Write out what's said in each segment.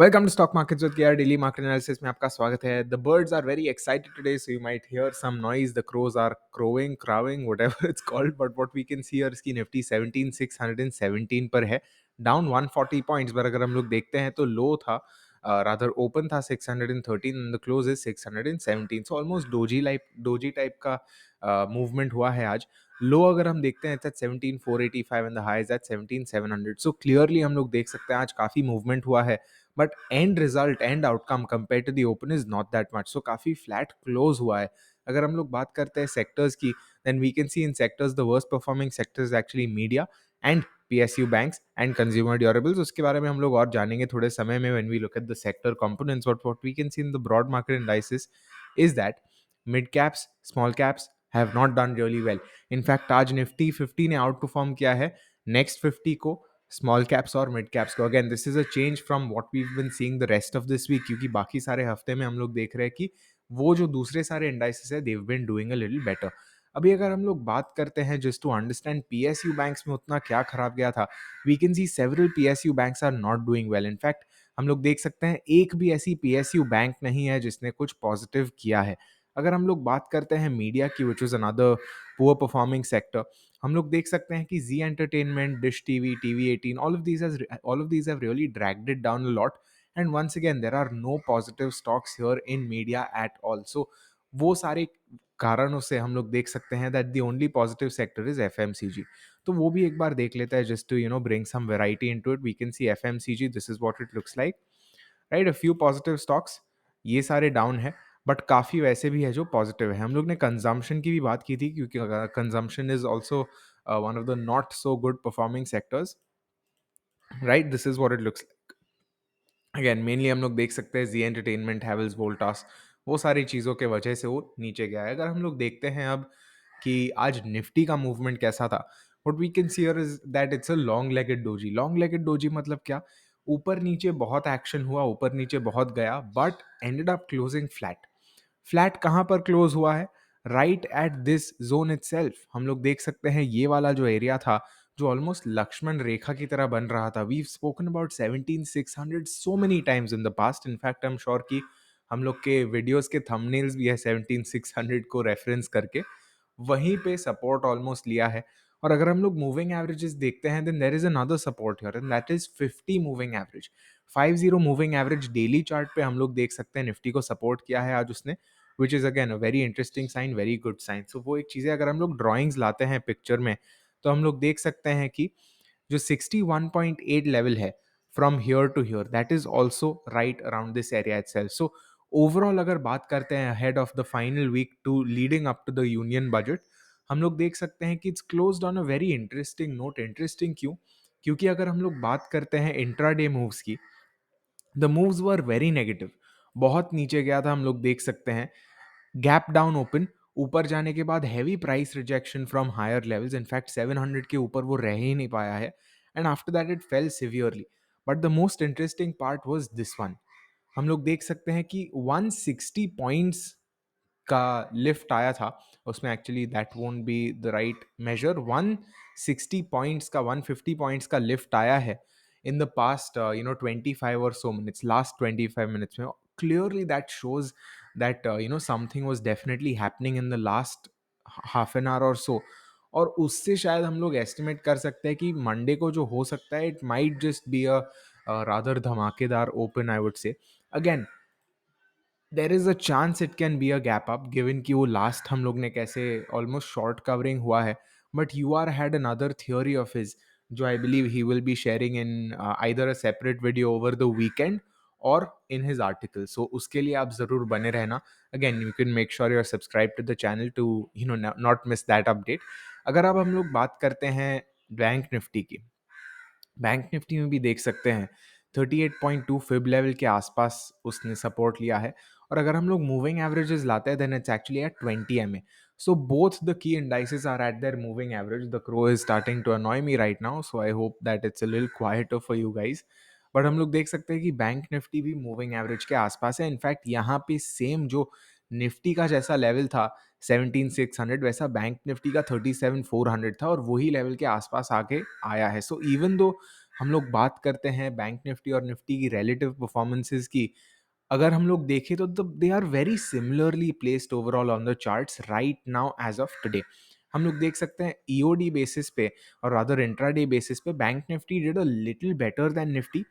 Welcome to Stock Markets with KR Daily Market Analysis में आपका स्वागत है. The birds are very excited today, so you might hear some noise. The crows are crowing, whatever it's called. But what we can see here is कि Nifty 17,617 पर है, down 140 points. पर अगर हम लोग देखते हैं तो लो था, rather open था 613 and the close is 617. So almost doji type का movement हुआ है आज. लो अगर हम देखते हैं at 17,485 and the high is at 17,700. So clearly हम लोग देख सकते हैं आज काफी movement हुआ है. But end result and outcome compare to the open is not that much. So काफी फ्लैट क्लोज हुआ है. अगर हम लोग बात करते हैं सेक्टर्स की, then we can see in sectors the worst performing sectors actually media and PSU banks and consumer durables. उसके बारे में हम लोग और जानेंगे थोड़े समय में when we look at the sector components. But what we can see in the broad market indices is that mid caps small caps have not done really well. In fact आज निफ्टी 50 ने आउट परफॉर्म किया है next 50 को, small caps और mid caps को. Again this is a change from what we been seeing the rest of this week, क्योंकि बाकी सारे हफ्ते में हम लोग देख रहे हैं कि वो जो दूसरे सारे इंडाइसेस है they've been doing a little better. अभी अगर हम लोग बात करते हैं just to understand PSU banks में उतना क्या खराब गया था, we can see several PSU banks are not doing well. In fact हम लोग देख सकते हैं एक भी ऐसी PSU बैंक नहीं है जिसने कुछ पॉजिटिव किया है. अगर हम लोग बात करते हैं मीडिया की, which is another poor performing sector, हम लोग देख सकते हैं कि Zee entertainment, dish TV, TV18, all of these have really dragged it down a lot. And once again there are no positive stocks here in media at all. So वो सारे कारणों से हम लोग देख सकते हैं that the only positive sector is FMCG. तो वो भी एक बार देख लेता है just to bring some variety into it. We can see FMCG, this is what it looks like, right. A few positive stocks, ये सारे डाउन है, बट काफ़ी वैसे भी है जो पॉजिटिव है. हम लोग ने कंजम्पशन की भी बात की थी, क्योंकि consumption is also one of the not so good performing sectors, right. This is what it looks. Again mainly हम लोग देख सकते हैं जी एंटरटेनमेंट, हैवल्स, वोल्टास, वो सारी चीज़ों के वजह से वो नीचे गया है. अगर हम लोग देखते हैं अब कि आज निफ्टी का मूवमेंट कैसा था, what we can see here is that it's a long legged doji. Long legged doji मतलब क्या? ऊपर नीचे बहुत एक्शन हुआ, ऊपर नीचे बहुत गया, but ended up closing flat. Flat कहाँ पर क्लोज हुआ है? Right at this zone itself. हम लोग देख सकते हैं ये वाला जो एरिया था, जो ऑलमोस्ट लक्ष्मण रेखा की तरह बन रहा था. We spoken about 17,600 so many times in the past. In fact I am sure कि हम लोग के वीडियोस के थंबनेल्स भी है 17,600 को रेफरेंस करके. वहीं पे सपोर्ट ऑलमोस्ट लिया है. और अगर हम लोग मूविंग एवरेजेस देखते हैं, then there is another support here and that is 50 moving average. 50 moving average daily chart पे हम लोग देख सकते हैं निफ्टी को सपोर्ट किया है आज उसने, which is again a very interesting sign, very good sign. So वो एक चीज़ है. अगर हम लोग ड्राइंग्स लाते हैं पिक्चर में, तो हम लोग देख सकते हैं कि जो 61.8 लेवल है from here to here, that is also right around this area itself. So overall अगर बात करते हैं head of the final week to leading up to the union budget, हम लोग देख सकते हैं कि it's closed on a very interesting note. Interesting क्यों? क्योंकि अगर हम लोग बात करते हैं इंट्राडे मूव्स की, the moves were very negative. बहुत नीचे गया था, हम लोग देख सकते हैं. गैप डाउन ओपन, ऊपर जाने के बाद heavy price rejection from higher levels. In fact 700 के ऊपर वो रह ही नहीं पाया है, and after that it fell severely. But the most interesting part was this one. हम लोग देख सकते हैं कि 160 पॉइंट्स का लिफ्ट आया था. उसमें actually that won't be the right measure. 160 points का, 150 पॉइंट्स का लिफ्ट आया है इन द पास्ट 25 और सो मिनट्स, लास्ट 25 मिनट्स में. Clearly that shows that something was definitely happening in the last half an hour और सो. और उससे शायद हम लोग एस्टिमेट कर सकते हैं कि मंडे को जो हो सकता है, it might just be a rather धमाकेदार open, I would say. Again there is a chance it can be a gap up, given कि वो लास्ट हम लोग ने कैसे ऑलमोस्ट शॉर्ट कवरिंग हुआ है. But you are had another theory of his, जो I believe he will be sharing in either a separate video over the weekend और इन हिज आर्टिकल. सो उसके लिए आप ज़रूर बने रहना. Again you can make sure you are subscribe to the channel to not miss that update. अगर अब हम लोग बात करते हैं बैंक निफ्टी की, बैंक निफ्टी में भी देख सकते हैं 38.2 फिब लेवल के आसपास उसने सपोर्ट लिया है. और अगर हम लोग मूविंग एवरेजेस लाते हैं, then it's actually at 20 MA. So both the key indices are at their moving average. The crow is starting to annoy me right now, so I hope that it's a little quieter for you guys. But हम लोग देख सकते हैं कि bank Nifty भी moving average के आसपास है. इनफैक्ट यहाँ पे सेम जो निफ्टी का जैसा लेवल था 17,600, वैसा बैंक निफ्टी का 37,400 था, और वही लेवल के आसपास आके आया है. सो इवन दो हम लोग बात करते हैं बैंक निफ्टी और निफ्टी की रिलेटिव परफॉर्मेंसेस की, अगर हम लोग देखें तो they are very similarly placed overall on the charts right now as of today. हम लोग देख सकते हैं ईओडी बेसिस पे और अदर इंट्राडे बेसिस पे bank Nifty did a little better than Nifty,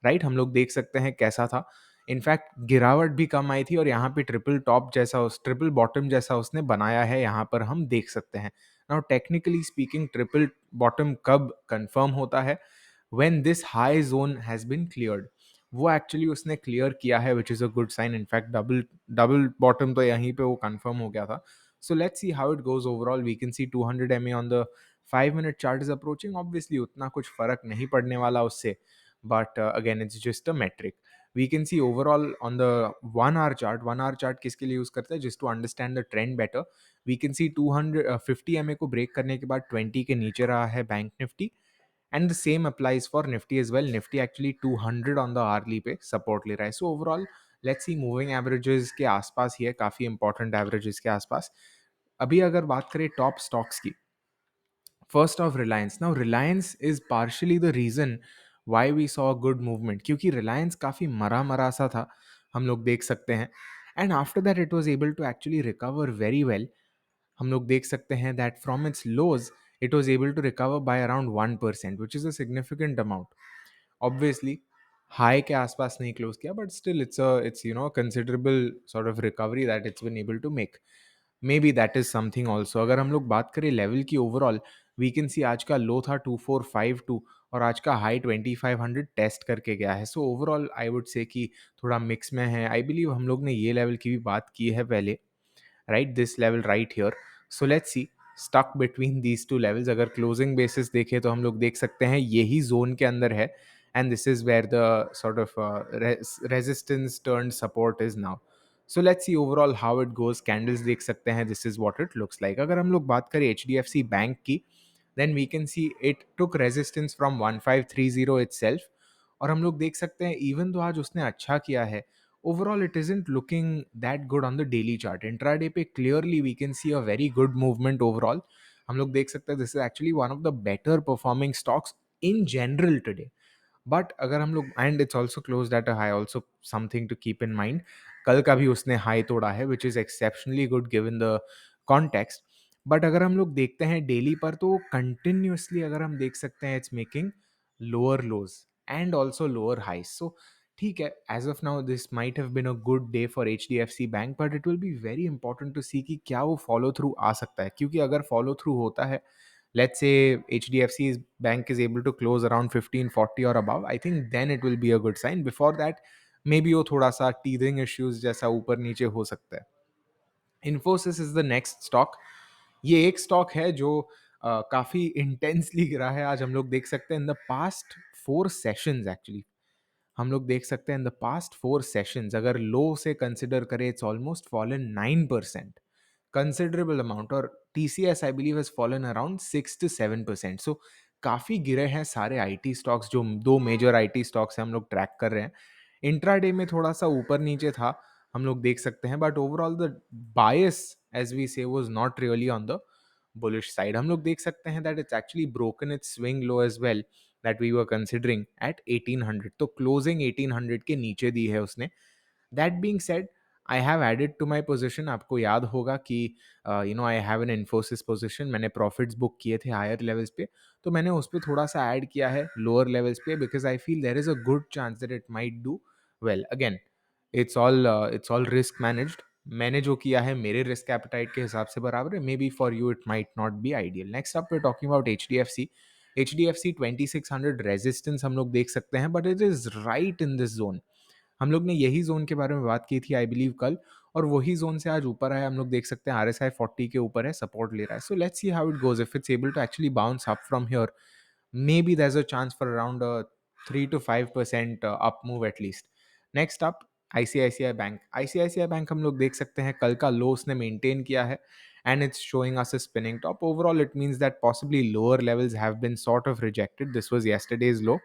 right. हम लोग देख सकते हैं कैसा था, इनफैक्ट गिरावट भी कम आई थी और यहाँ पे ट्रिपल टॉप जैसा उस ट्रिपल बॉटम जैसा उसने बनाया है, यहाँ पर हम देख सकते हैं। Now technically speaking triple bottom कब कंफर्म होता है, when this high zone has been cleared. वो एक्चुअली उसने क्लियर किया है which is a good sign. In fact double double bottom तो यहीं पे वो कंफर्म हो गया था। So let's see how it goes overall. We can see 200 MA on the 5 minute chart is approaching, obviously उतना कुछ फर्क नहीं पड़ने वाला उससे, but again it's just a metric. We can see overall on the 1 hour chart, 1 hour chart किसके लिए use करते हैं, just to understand the trend better. We can see 250 MA को ब्रेक करने के बाद 20 के नीचे रहा है bank Nifty, and the same applies for nifty as well. Nifty actually 200 on the hourly पे support ले रहा है। So overall let's see moving averages के आसपास ही है, काफी important averages के आसपास। अभी अगर बात करें टॉप स्टॉक्स की, first of Reliance. Now Reliance is partially the reason why we saw good movement, क्योंकि रिलायंस काफ़ी मरा मरा सा था, हम लोग देख सकते हैं, and after that it was able to actually recover very well. हम लोग देख सकते हैं that from its lows it was able to recover by around 1%, which is a significant amount. Obviously high के आसपास नहीं क्लोज किया, but still it's considerable sort of recovery that it's been able to make. Maybe that is something also. अगर हम लोग बात करें level की ओवरऑल, वी कैन सी आज का लो था 2452 और आज का हाई 2500 टेस्ट करके गया है। सो ओवरऑल आई वुड से कि थोड़ा मिक्स में है। आई बिलीव हम लोग ने ये लेवल की भी बात की है पहले, right, this level right here. So let's see stuck between these two levels. अगर क्लोजिंग बेसिस देखें तो हम लोग देख सकते हैं यही जोन के अंदर है, and this is where the sort of resistance turn support is now. So let's see overall how it goes. Candles देख सकते हैं, this is what it looks like. अगर हम लोग बात करें H D F C bank की, then we can see it took resistance from 1530 itself, और हम लोग देख सकते हैं इवन तो आज उसने अच्छा किया है, overall it isn't looking that good on the daily chart. Intraday पे clearly we can see a very good movement overall. हम लोग देख सकते हैं this is actually one of the better performing stocks in general today. But अगर हम लोग, and it's also close at a high, also something to keep in mind, कल का भी उसने हाई तोड़ा है which is exceptionally good given the context. But अगर हम लोग देखते हैं डेली पर, तो कंटिन्यूसली अगर हम देख सकते हैं it's making lower lows and also lower high. So ठीक है, as of now this might have been a good day for H D F C bank, but it will be very important to see कि क्या वो follow through आ सकता है, क्योंकि अगर follow through होता है, let's say HDFC bank is able to close around 1540 or above, I think then it will be a good sign. Before that maybe वो थोड़ा सा teething issues जैसा ऊपर नीचे हो सकता है। Infosys is the next stock। ये एक स्टॉक है जो काफी इंटेंसली गिरा है। आज हम लोग देख सकते हैं इन द पास्ट 4 सेशंस एक्चुअली, हम लोग देख सकते हैं इन द पास्ट 4 सेशंस, अगर लो से कंसिडर करें it's almost fallen 9%, considerable amount. और TCS I believe has fallen around 6 to 7%। So काफ़ी गिरे हैं सारे आईटी स्टॉक्स, जो दो मेजर आईटी स्टॉक्स हैं हम लोग ट्रैक कर रहे हैं। इंट्राडे में थोड़ा सा ऊपर नीचे था, हम लोग देख सकते हैं, but overall the bias as we say was not really on the bullish side. हम लोग देख सकते हैं that it's actually broken its swing low as well, that we were considering at 1800, तो क्लोजिंग 1800 के नीचे दी है उसने। That being said, I have added to my position. आपको याद होगा कि I have an Infosys position, मैंने प्रॉफिट्स बुक किए थे हायर लेवल्स पे, तो मैंने उस पर थोड़ा सा ऐड किया है लोअर लेवल्स पे, because I feel there is a good chance that it might do well again. It's all risk managed. मैंने जो किया है मेरे रिस्क एपेटाइट के हिसाब से बराबर है, maybe for you it might not be ideal. Next up we talking about H D F C. H D F C 2600 resistance हम लोग देख सकते हैं, but it is right in this zone. हम लोग ने यही जोन के बारे में बात की थी आई बिलीव कल, और वही जोन से आज ऊपर है। हम लोग देख सकते हैं आर एस आई 40 के ऊपर है, सपोर्ट ले रहा है। So let's see how it goes. If it's able to actually bounce up from here, maybe there's a chance for around a 3 to 5% up move at least. Next up, ICICI bank. ICICI bank हम लोग देख सकते हैं कल का लो उसने maintain किया है, and it's showing us a spinning top. Overall it means that possibly lower levels have been sort of rejected. This was yesterday's low,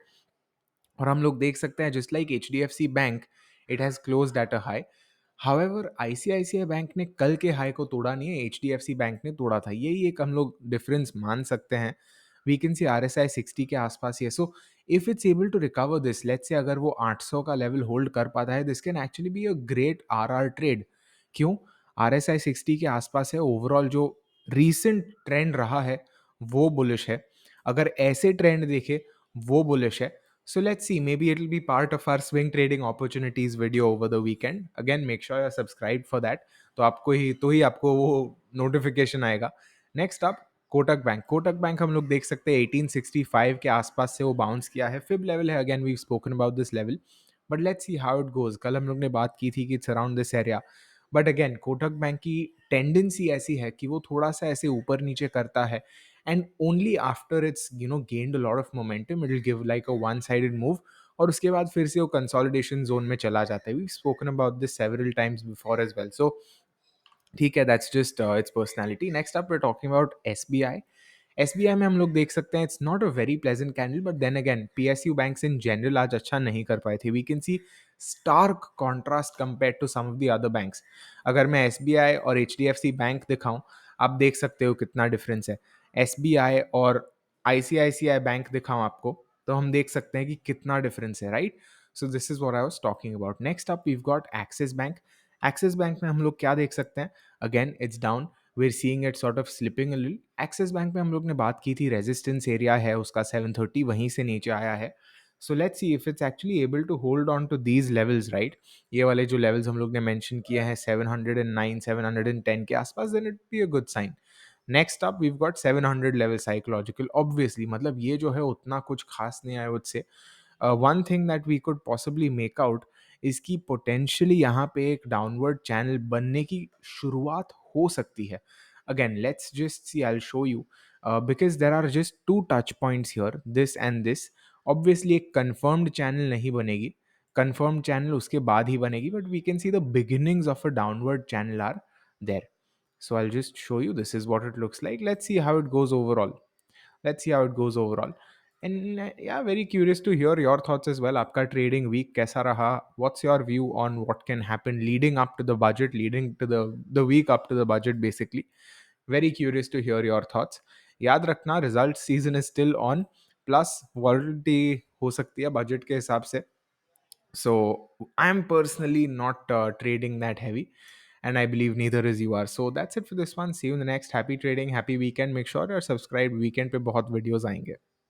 और हम लोग देख सकते हैं just like H D F C bank, it has closed at a high. However ICICI bank ने कल के high को तोड़ा नहीं है, H D F C bank ने तोड़ा था। यही एक हम लोग डिफरेंस मान सकते हैं वी कैन सी RSI 60 के आसपास ही है. So if it's able to recover this, let's say अगर वो 800 का लेवल होल्ड कर पाता है, this can actually be a great RR trade. क्यों? RSI 60 के आसपास है. ओवरऑल जो रीसेंट ट्रेंड रहा है वो बुलिश है. अगर ऐसे ट्रेंड देखे वो बुलिश है. So let's see, maybe it'll be part of our swing trading opportunities video over the weekend. Again, make sure you're subscribed for that. तो ही आपको वो नोटिफिकेशन आएगा. Next up, Kotak bank. Kotak bank हम लोग देख सकते हैं 1865 के आसपास से वो बाउंस किया है. फिब लेवल है. Again we spoken about this level, but let's see how it goes. कल हम लोग ने बात की थी कि it's around this area, but again Kotak bank की टेंडेंसी ऐसी है कि वो थोड़ा सा ऐसे ऊपर नीचे करता है, and only after it's gained a lot of momentum, it'll give like a one sided move, और उसके बाद फिर से वो कंसोलिडेशन जोन में चला जाता है. We spoken about this several times before as well. So ठीक है, that's just its personality. Next up we are talking about SBI. SBI में हम लोग देख सकते हैं it's not a very pleasant candle, but then again PSU banks in general आज अच्छा नहीं कर पाए थे. We can see stark contrast compare to some of the other banks. अगर मैं SBI और HDFC बैंक दिखाऊं, आप देख सकते हो कितना डिफरेंस है. SBI और ICICI बैंक दिखाऊं आपको, तो हम देख सकते हैं कि कितना डिफरेंस है, right? So this is what I was talking about. Next up we got Axis bank. Axis bank में हम लोग क्या देख सकते हैं? Again it's down. we're seeing it sort of slipping a little. Axis bank में हम लोग ने बात की थी, रेजिस्टेंस एरिया है उसका 730, वहीं से नीचे आया है. So let's see if it's actually able to hold on to these levels, right? ये वाले जो लेवल्स हम लोग ने मेंशन किए हैं 709 710 के आसपास, then it be a good sign. Next up we got 700 level psychological. Obviously मतलब ये जो है उतना कुछ खास नहीं, I would say. One thing that we could possibly make out इसकी पोटेंशियली यहाँ पे एक डाउनवर्ड चैनल बनने की शुरुआत हो सकती है. Again let's just see, I will show you, because there are just two touch points here, this and this. Obviously एक कंफर्म्ड चैनल नहीं बनेगी. कंफर्म्ड चैनल उसके बाद ही बनेगी, but we can see the beginnings of a downward channel are there. So I'll just show you, this is what it looks like. Let's see how it goes overall. Let's see how it goes overall. And yeah, very curious to hear your thoughts as well. आपका trading week कैसा रहा? What's your view on what can happen leading up to the budget, leading to the week up to the budget basically? Very curious to hear your thoughts. याद रखना, result season is still on. Plus volatility हो सकती है budget के हिसाब से. So I'm personally not trading that heavy, and I believe neither is you are. So that's it for this one. See you in the next. Happy trading, happy weekend. Make sure you're subscribed. Weekend पे बहुत videos आएंगे.